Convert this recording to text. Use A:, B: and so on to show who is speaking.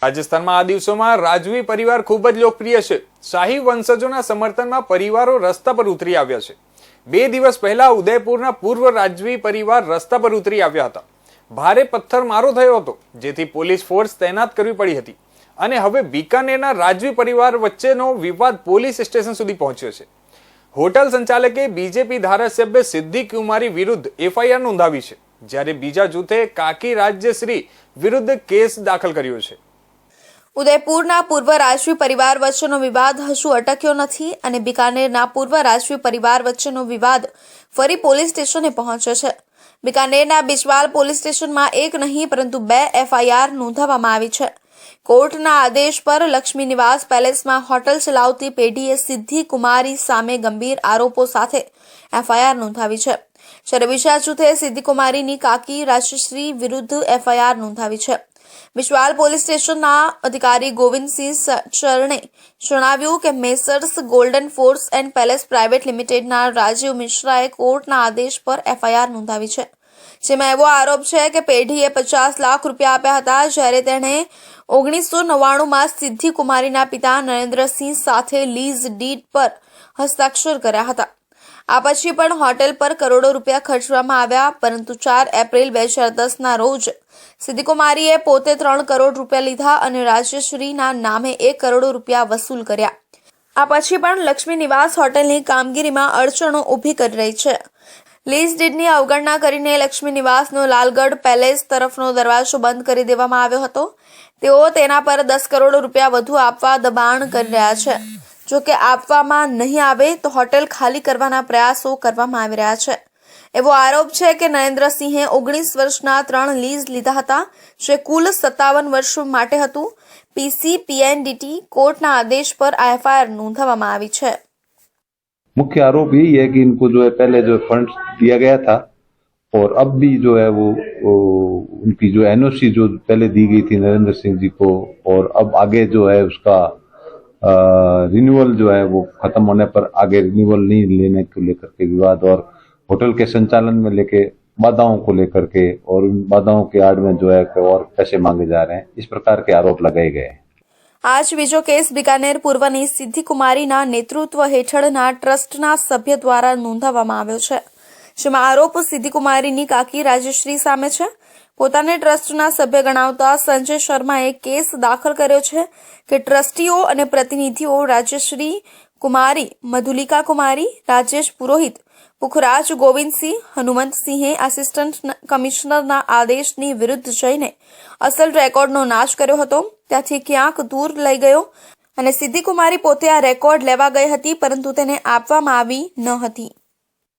A: રાજસ્થાનમાં આ દિવસોમાં રાજવી પરિવાર ખૂબ જ લોકપ્રિય છે। શાહી વંશજોના સમર્થનમાં પરિવારો રસ્તા પર ઉતરી આવ્યા છે। 2 દિવસ પહેલા ઉદયપુરના પૂર્વ રાજવી પરિવાર રસ્તા પર ઉતરી આવ્યા હતા। ભારે પથ્થરમારો થયો હતો, જેથી પોલીસ ફોર્સ તૈનાત કરવી પડી હતી અને હવે બીકાનેરના રાજવી પરિવાર વચ્ચેનો વિવાદ પોલીસ સ્ટેશન સુધી પહોંચ્યો છે। હોટલ સંચાલકે બીજેપી ધારાસભ્ય સિદ્ધિ કુમારી વિરુદ્ધ એફઆઈઆર નોંધાવી છે, જ્યારે બીજા જૂથે કાકી રાજ્યશ્રી વિરુદ્ધ કેસ દાખલ કર્યો છે।
B: ઉદયપુરના પૂર્વ રાજવી પરિવાર વચ્ચેનો વિવાદ હજુ અટક્યો નથી અને બીકાનેરના પૂર્વ રાજવી પરિવાર વચ્ચેનો વિવાદ ફરી પોલીસ સ્ટેશને પહોંચ્યો છે। બીકાનેરના બિજવાલ પોલીસ સ્ટેશનમાં એક નહીં પરંતુ 2 એફઆઈઆર નોંધાવવામાં આવી છે। કોર્ટના આદેશ પર લક્ષ્મી નિવાસ પેલેસમાં હોટલ ચલાવતી પેઢીએ સિદ્ધિ કુમારી સામે ગંભીર આરોપો સાથે એફઆઈઆર નોંધાવી છે, જ્યારે બીજા જૂથે સિદ્ધિ કુમારીની કાકી રાજશ્રી વિરુદ્ધ એફઆઈઆર નોંધાવી છે। બિજવાલ પોલીસ સ્ટેશનના અધિકારી ગોવિંદસિંહ ચરણે જણાવ્યું કે Messrs golden force and palace private લિમિટેડના રાજીવ મિશ્રાએ કોર્ટના આદેશ પર એફઆઈઆર નોંધાવી છે, જેમાં એવો આરોપ છે કે પેઢીએ 50 લાખ રૂપિયા આપ્યા હતા, જ્યારે તેણે 1999માં સિદ્ધિ કુમારીના પિતા નરેન્દ્રસિંહ સાથે લીઝ ડીડ પર હસ્તાક્ષર કર્યા હતા। આ પછી પણ હોટેલ પર કરોડો રૂપિયા ખર્ચવામાં આવ્યા, પરંતુ 4 એપ્રિલ 2010ના રોજ સિદ્ધિ કુમારીએ પોતે 3 કરોડ રૂપિયા લીધા અને રાજ્યશ્રીના નામે 1 કરોડ રૂપિયા વસૂલ કર્યા। આ પછી પણ લક્ષ્મી નિવાસ હોટેલની કામગીરીમાં અડચણો ઊભી કરી રહી છે। લીઝ ડીડની અવગણના કરીને લક્ષ્મી નિવાસનો લાલગઢ પેલેસ તરફનો દરવાજો બંધ કરી દેવામાં આવ્યો હતો। તેઓ તેના પર 10 કરોડ રૂપિયા વધુ આપવા દબાણ કરી રહ્યા છે। જો કે આપવામાં નહીં આવે તો હોટેલ ખાલી કરવાના પ્રયાસો કરવામાં આવી રહ્યા છે। એવો આરોપ છે કે નરેન્દ્રસિંહે 19 વર્ષના 3 લીઝ લીધા હતા, જે કુલ 57 વર્ષ માટે હતું। पीसीपीएनडीटी कोर्टના आदेश पर एफआईआर नोंधावવામાં આવી છે।
C: मुख्य आरोप यही है कि इनको जो है पहले जो फंड दिया गया था और अब भी जो है वो उनकी जो एनओसी जो पहले दी गई थी नरेंद्र सिंह जी को, और अब आगे जो है उसका रिन्यूअल जो है वो खत्म होने पर आगे रिन्यूअल नहीं लेने को लेकर के विवाद और होटल के संचालन में लेके बाधाओं को लेकर के और उन बाधाओं के आड़ में जो है और पैसे मांगे जा रहे हैं, इस प्रकार के आरोप लगाए गए हैं।
B: आज बीजो केस बीकानेर पूर्वની સિદ્ધિ કુમારીના નેતૃત્વ હેઠળના ટ્રસ્ટના સભ્ય દ્વારા નોંધાવવામાં આવ્યો છે, જેમાં આરોપ સિદ્ધિ કુમારીની કાકી રાજશ્રી સામે છે। પોતાને ટ્રસ્ટના સભ્ય ગણાવતા સંજય શર્માએ કેસ દાખલ કર્યો છે કે ટ્રસ્ટીઓ અને પ્રતિનિધિઓ રાજશ્રી કુમારી, મધુલિકા કુમારી, રાજેશ પુરોહિત, પુખરાજ ગોવિંદસિંહ, હનુમંતસિંહે આસિસ્ટન્ટ કમિશનરના આદેશની વિરુદ્ધ જઈને અસલ રેકોર્ડનો નાશ કર્યો હતો, ત્યાંથી ક્યાંક દૂર લઈ ગયો અને સિદ્ધિ કુમારી પોતે આ રેકોર્ડ લેવા ગઈ હતી, પરંતુ તેને આપવામાં આવી ન હતી।